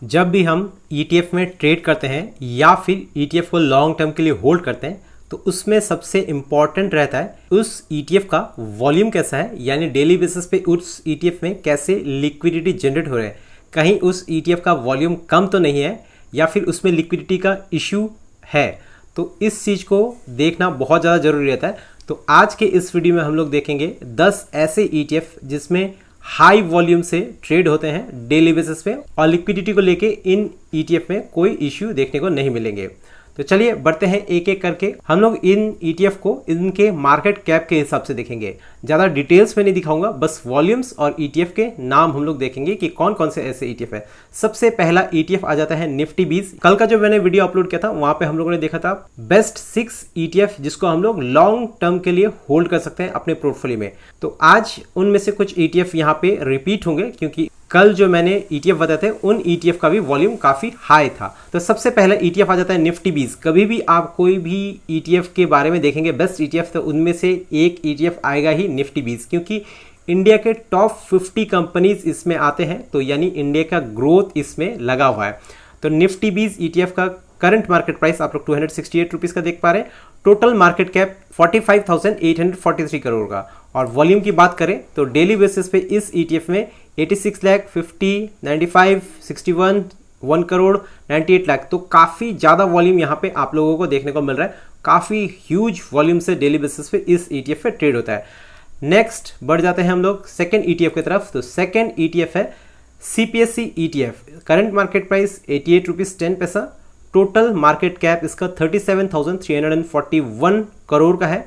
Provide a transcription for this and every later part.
जब भी हम ETF में ट्रेड करते हैं या फिर ETF को लॉन्ग टर्म के लिए होल्ड करते हैं तो उसमें सबसे इम्पॉर्टेंट रहता है उस ETF का वॉल्यूम कैसा है, यानी डेली बेसिस पे उस ETF में कैसे लिक्विडिटी जनरेट हो रहा है। कहीं उस ETF का वॉल्यूम कम तो नहीं है या फिर उसमें लिक्विडिटी का इशू है, तो इस चीज़ को देखना बहुत ज़्यादा ज़रूरी रहता है। तो आज के इस वीडियो में हम लोग देखेंगे 10 ऐसे ETF जिसमें हाई वॉल्यूम से ट्रेड होते हैं डेली बेसिस पे और लिक्विडिटी को लेके इन ETF में कोई इश्यू देखने को नहीं मिलेंगे। तो चलिए बढ़ते हैं एक एक करके। हम लोग इन ETF को इनके मार्केट कैप के हिसाब से देखेंगे, ज़्यादा डिटेल्स में नहीं दिखाऊंगा, बस वॉल्यूम्स और ETF के नाम हम लोग देखेंगे कि कौन कौन से ऐसे ETF है। सबसे पहला ETF आ जाता है निफ्टी 20। कल का जो मैंने वीडियो अपलोड किया था वहां पे हम लोगों ने देखा था बेस्ट 6 ETF जिसको हम लोग लॉन्ग टर्म के लिए होल्ड कर सकते हैं अपने पोर्टफोलियो में। तो आज उनमें से कुछ ETF यहाँ पे रिपीट होंगे क्योंकि कल जो मैंने ETF बताए थे उन ETF का भी वॉल्यूम काफ़ी हाई था। तो सबसे पहला ETF आ जाता है निफ्टी 20। कभी भी आप कोई भी ETF के बारे में देखेंगे बेस्ट ETF, तो उनमें से एक ETF आएगा ही निफ्टी 20, क्योंकि इंडिया के टॉप 50 कंपनीज इसमें आते हैं, तो यानी इंडिया का ग्रोथ इसमें लगा हुआ है। तो निफ्टी 20 ETF का करंट मार्केट प्राइस आप लोग 268 रुपीज़ का देख पा रहे हैं। टोटल मार्केट कैप 45,843 करोड़ का। और वॉल्यूम की बात करें तो डेली बेसिस पे इस ETF में 86 लाख, 50, 95, 61, 1 करोड़, 98 लाख, तो काफ़ी ज़्यादा वॉल्यूम यहाँ पे आप लोगों को देखने को मिल रहा है। काफ़ी ह्यूज वॉल्यूम से डेली बेसिस पे इस ETF पे ट्रेड होता है। नेक्स्ट बढ़ जाते हैं हम लोग सेकेंड ETF की तरफ। तो सेकेंड ETF है CPSE ETF। Current market price 88 rupees 10 पैसा। टोटल मार्केट कैप इसका 37,341 करोड़ का है।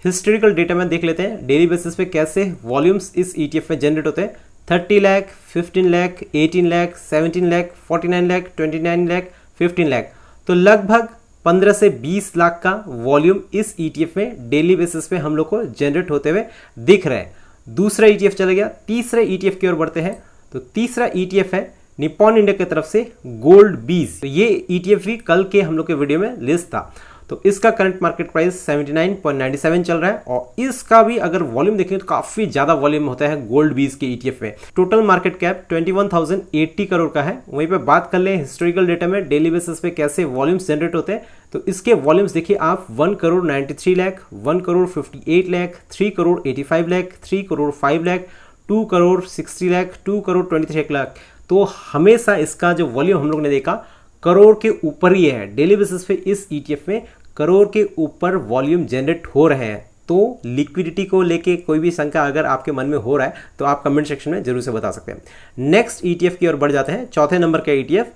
हिस्टोरिकल डेटा में देख लेते हैं डेली बेसिस पे कैसे वॉल्यूम्स इस ETF में जनरेट होते हैं। 30 लाख, 15 लाख, 18 लाख, 17 लाख, 49 लाख, 29 लाख, 15 लाख, तो लगभग 15 से 20 लाख का वॉल्यूम इस ETF में डेली बेसिस पे हम लोग को जनरेट होते हुए दिख रहा है। दूसरा ETF चला गया, तीसरे ETF की ओर बढ़ते हैं। तो तीसरा ETF है निप्पॉन इंडिया की तरफ से गोल्ड 20। तो ये ETF भी कल के हम लोग के वीडियो में लिस्ट था। तो इसका करंट मार्केट प्राइस 79.97 चल रहा है और इसका भी अगर वॉल्यूम देखें तो काफी ज्यादा वॉल्यूम होता है गोल्ड 20 के ETF में। टोटल मार्केट कैप 21,080 करोड़ का है। वहीं पे बात कर लें हिस्टोरिकल डेटा में डेली बेसिस पे कैसे वॉल्यूम्स जनरेट होते हैं, तो इसके वॉल्यूम्स देखिए आप 1 करोड़ 93 लाख, 1 करोड़ 58 लाख, 3 करोड़ 85 लाख, 3 करोड़ 5 लाख, 2 करोड़ 60 लाख, 2 करोड़ 23 लाख। तो हमेशा इसका जो वॉल्यूम हम लोग ने देखा करोड़ के ऊपर ही है। डेली बेसिस पे इस ETF में करोड़ के ऊपर वॉल्यूम जनरेट हो रहे हैं। तो लिक्विडिटी को लेके कोई भी शंका अगर आपके मन में हो रहा है तो आप कमेंट सेक्शन में जरूर से बता सकते हैं। नेक्स्ट ETF की ओर बढ़ जाते हैं। चौथे नंबर का ETF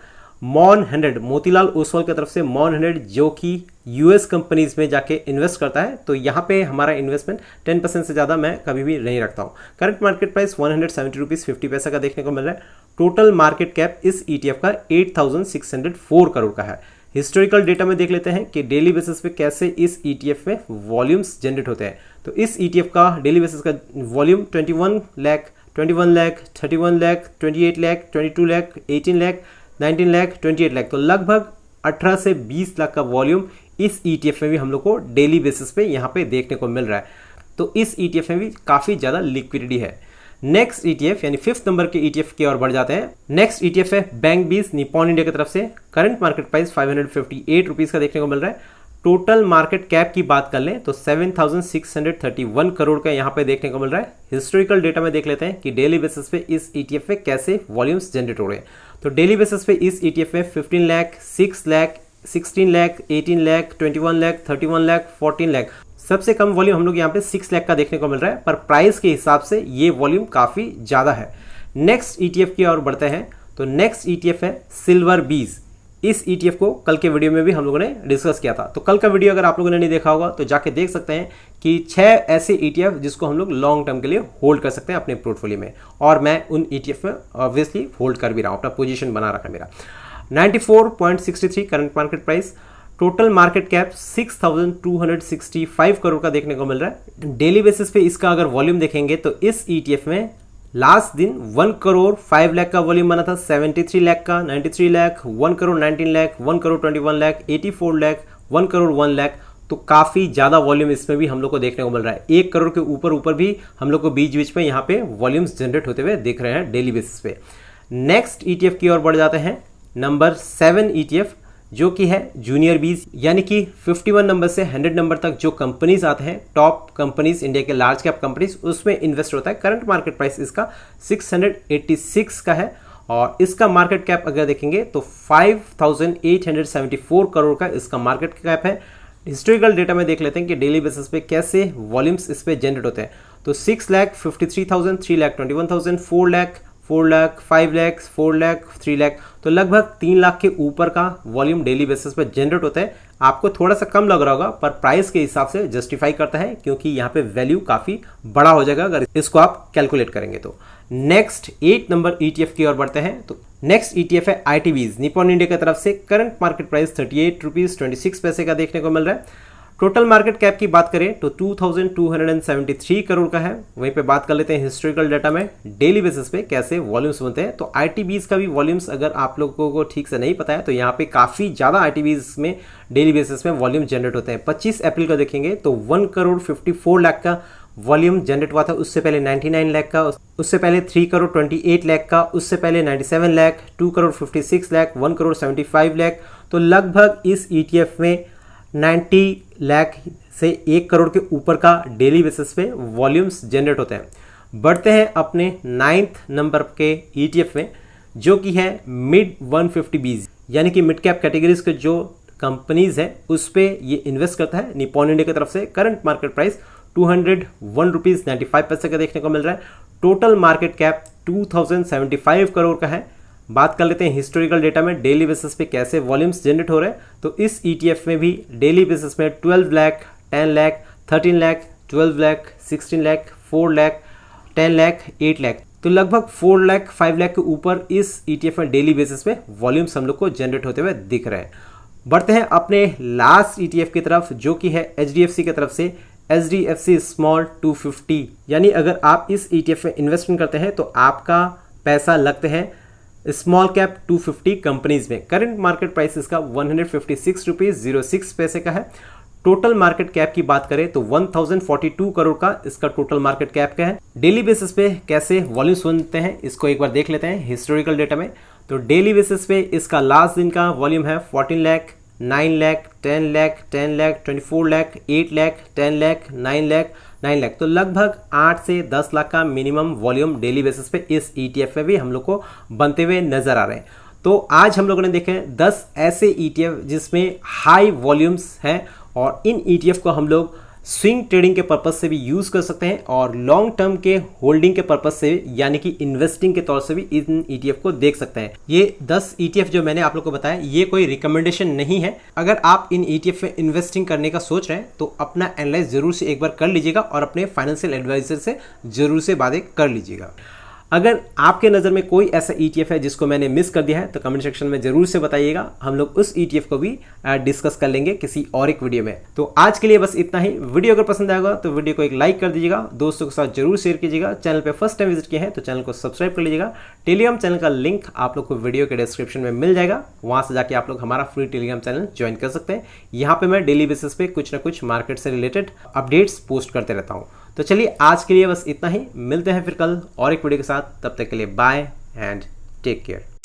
मॉन 100, मोतीलाल ओसवाल की तरफ से मॉन 100, जो कि US कंपनीज में जाके इन्वेस्ट करता है। तो यहाँ पे हमारा इन्वेस्टमेंट 10% से ज़्यादा मैं कभी भी नहीं रखता हूँ। करंट मार्केट प्राइस 170 रुपीज़ 50 पैसा का देखने को मिल रहा है। टोटल मार्केट कैप इस ETF का 8,604 करोड़ का है। हिस्टोरिकल डेटा में देख लेते हैं कि डेली बेसिस पे कैसे इस ETF में वॉल्यूम्स जनरेट होते हैं। तो इस ETF का डेली बेसिस का वॉल्यूम 21 लाख, 31 लाख, 31 लाख, 28 लाख, 22 लाख, 18 लाख, 19 लाख, 28 लाख, तो लगभग 18 से 20 लाख का वॉल्यूम इस ETF में भी हम लोग को डेली बेसिस पे यहाँ पे देखने को मिल रहा है। तो इस ETF में भी काफ़ी ज़्यादा लिक्विडिटी है। नेक्स्ट ETF यानी 5th नंबर के ETF की ओर बढ़ जाते हैं। नेक्स्ट ETF है बैंक 20 निप्पॉन इंडिया की तरफ से। करंट मार्केट प्राइस 558 रुपीज़ का देखने को मिल रहा है। टोटल मार्केट कैप की बात कर लें तो 7,631 करोड़ का यहाँ पे देखने को मिल रहा है। हिस्टोरिकल डेटा में देख लेते हैं कि डेली बेसिस पे इस ETF में कैसे वॉल्यूम्स जनरेट हो रहे हैं। तो डेली बेसिस पे इस ETF में 15 लाख, 6 लाख, 16 लाख, 18 लाख, 21 लाख, 31 लाख, 14 लाख, सबसे कम वॉल्यूम हम लोग यहाँ पे 6 लाख का देखने को मिल रहा है, पर प्राइस के हिसाब से ये वॉल्यूम काफ़ी ज़्यादा है। नेक्स्ट ETF की ओर बढ़ते हैं। तो नेक्स्ट ETF है सिल्वर 20। इस ETF को कल के वीडियो में भी हम लोगों ने डिस्कस किया था। तो कल का वीडियो अगर आप लोगों ने नहीं देखा होगा तो जाके देख सकते हैं कि 6 ऐसे ETF जिसको हम लोग लॉन्ग टर्म के लिए होल्ड कर सकते हैं अपने पोर्टफोलियो में, और मैं उन ETF में ऑब्वियसली होल्ड कर भी रहा हूँ, अपना पोजीशन बना रखा है मेरा। 94.63 current market price. Total market cap 6,265 crore का देखने को मिल रहा है। डेली बेसिस पे इसका अगर वॉल्यूम देखेंगे तो इस ETF में लास्ट दिन 1 करोड़ 5 लाख का वॉल्यूम बना था, 73 लाख का, 93 लाख, 1 करोड़ 19 लाख, 1 करोड़ 21 लाख, 84 लाख, 1 करोड़ 1 लाख। तो काफ़ी ज़्यादा वॉल्यूम इसमें भी हम लोग को देखने को मिल रहा है। 1 करोड़ के ऊपर भी हम लोग को बीच बीच में यहाँ पे वॉल्यूम्स जनरेट होते हुए दिख रहे हैं डेली बेसिस पे। नेक्स्ट ETF की ओर बढ़ जाते हैं। नंबर 7 ETF जो कि है जूनियर बीज, यानी कि 51 नंबर से 100 नंबर तक जो कंपनीज आते हैं, टॉप कंपनीज, इंडिया के लार्ज कैप कंपनीज, उसमें इन्वेस्ट होता है। करंट मार्केट प्राइस इसका 686 का है और इसका मार्केट कैप अगर देखेंगे तो 5874 करोड़ का इसका मार्केट कैप है। हिस्टोरिकल डेटा में देख लेते हैं कि डेली बेसिस पे कैसे वॉल्यूम्स इस पे जनरेट होते हैं। तो 6,53,000, 3,21,000, 4 लाख, 4 लाख, 5 लाख, 4 लाख, 3 लाख, तो लगभग 3 लाख के ऊपर का वॉल्यूम डेली बेसिस पे जनरेट होता है। आपको थोड़ा सा कम लग रहा होगा पर प्राइस के हिसाब से जस्टिफाई करता है, क्योंकि यहाँ पे वैल्यू काफी बड़ा हो जाएगा अगर इसको आप कैलकुलेट करेंगे तो। नेक्स्ट 8 नंबर ETF की ओर बढ़ते हैं। तो नेक्स्ट ETF है ITBs, निप्पॉन इंडिया की तरफ से। करंट मार्केट प्राइस 38 रुपीज 26 पैसे का देखने को मिल रहा है। टोटल मार्केट कैप की बात करें तो 2273 करोड़ का है। वहीं पे बात कर लेते हैं हिस्टोरिकल डाटा में डेली बेसिस पे कैसे वॉल्यूम्स बनते हैं। तो ITBs का भी वॉल्यूम्स अगर आप लोगों को ठीक से नहीं पता है तो यहाँ पे काफ़ी ज़्यादा ITBs में डेली बेसिस में वॉल्यूम जनरेट होते हैं। 25 अप्रैल को देखेंगे तो 1 करोड़ 54 लाख का वॉल्यूम जनरेट हुआ था। उससे पहले 99 लाख का, उससे पहले 3 करोड़ 28 लाख का, उससे पहले 97 लाख, 2 करोड़ 56 लाख, 1 करोड़ 75 लाख। तो लगभग इस ETF में 90 लाख से 1 करोड़ के ऊपर का डेली बेसिस पे वॉल्यूम्स जनरेट होते हैं। बढ़ते हैं अपने 9th नंबर के ETF में जो कि है मिड 150Bs, यानी कि मिड कैप कैटेगरीज के जो कंपनीज है उस पे ये इन्वेस्ट करता है निप्पॉन इंडिया की तरफ से। करंट मार्केट प्राइस 201 रुपीज 95 पैसे का देखने को मिल रहा है। टोटल मार्केट कैप 2075 करोड़ का है। बात कर लेते हैं हिस्टोरिकल डेटा में डेली बेसिस पे कैसे वॉल्यूम्स जनरेट हो रहे हैं। तो इस ETF में भी डेली बेसिस में 12 लाख, 10 लाख, 13 लाख, 12 लाख, 16 लाख, 4 लाख, 10 लाख, 8 लाख, तो लगभग 4 लाख 5 लाख के ऊपर इस ETF में डेली बेसिस पे वॉल्यूम्स हम लोग को जनरेट होते हुए दिख रहे हैं। बढ़ते हैं अपने लास्ट ETF की तरफ जो कि है HDFC की तरफ से HDFC स्मॉल 250, यानी अगर आप इस ETF में इन्वेस्टमेंट करते हैं तो आपका पैसा लगते हैं स्मॉल कैप 250 कंपनीज में। करंट मार्केट प्राइस इसका 156 रुपीज 06 पैसे का है। टोटल मार्केट कैप की बात करें तो 1042 करोड़ का इसका टोटल मार्केट कैप का है। डेली बेसिस पे कैसे वॉल्यूम्स बनते हैं इसको एक बार देख लेते हैं हिस्टोरिकल डेटा में। तो डेली बेसिस पे इसका लास्ट दिन का वॉल्यूम है 14 लाख, 9 लाख, 10 लाख, 10 लाख, 24 लाख, 8 लाख, 10 लाख, 9 लाख, 9 लाख, तो लगभग 8 से 10 लाख का मिनिमम वॉल्यूम डेली बेसिस पे इस ETF में भी हम लोग को बनते हुए नजर आ रहे हैं। तो आज हम लोगों ने देखे 10 ऐसे ETF जिसमें हाई वॉल्यूम्स हैं और इन ETF को हम लोग स्विंग ट्रेडिंग के पर्पज से भी यूज कर सकते हैं और लॉन्ग टर्म के होल्डिंग के पर्पज से यानी कि इन्वेस्टिंग के तौर से भी इन ETF को देख सकते हैं। ये 10 ETF जो मैंने आप लोग को बताया ये कोई रिकमेंडेशन नहीं है। अगर आप इन ETF में इन्वेस्टिंग करने का सोच रहे हैं तो अपना एनालाइज जरूर से एक बार कर लीजिएगा और अपने फाइनेंशियल एडवाइजर से जरूर से बातें कर लीजिएगा। अगर आपके नज़र में कोई ऐसा ETF है जिसको मैंने मिस कर दिया है तो कमेंट सेक्शन में जरूर से बताइएगा, हम लोग उस ETF को भी डिस्कस कर लेंगे किसी और एक वीडियो में। तो आज के लिए बस इतना ही। वीडियो अगर पसंद आएगा तो वीडियो को एक लाइक कर दीजिएगा, दोस्तों के साथ जरूर शेयर कीजिएगा। चैनल पे फर्स्ट टाइम विजिट किया है तो चैनल को सब्सक्राइब कर लीजिएगा। टेलीग्राम चैनल का लिंक आप लोग को वीडियो के डिस्क्रिप्शन में मिल जाएगा, वहाँ से जाके आप लोग हमारा फ्री टेलीग्राम चैनल ज्वाइन कर सकते हैं। यहाँ पे मैं डेली बेसिस पे कुछ ना कुछ मार्केट से रिलेटेड अपडेट्स पोस्ट करते रहता हूँ। तो चलिए आज के लिए बस इतना ही, मिलते हैं फिर कल और एक वीडियो के साथ। तब तक के लिए बाय एंड टेक केयर।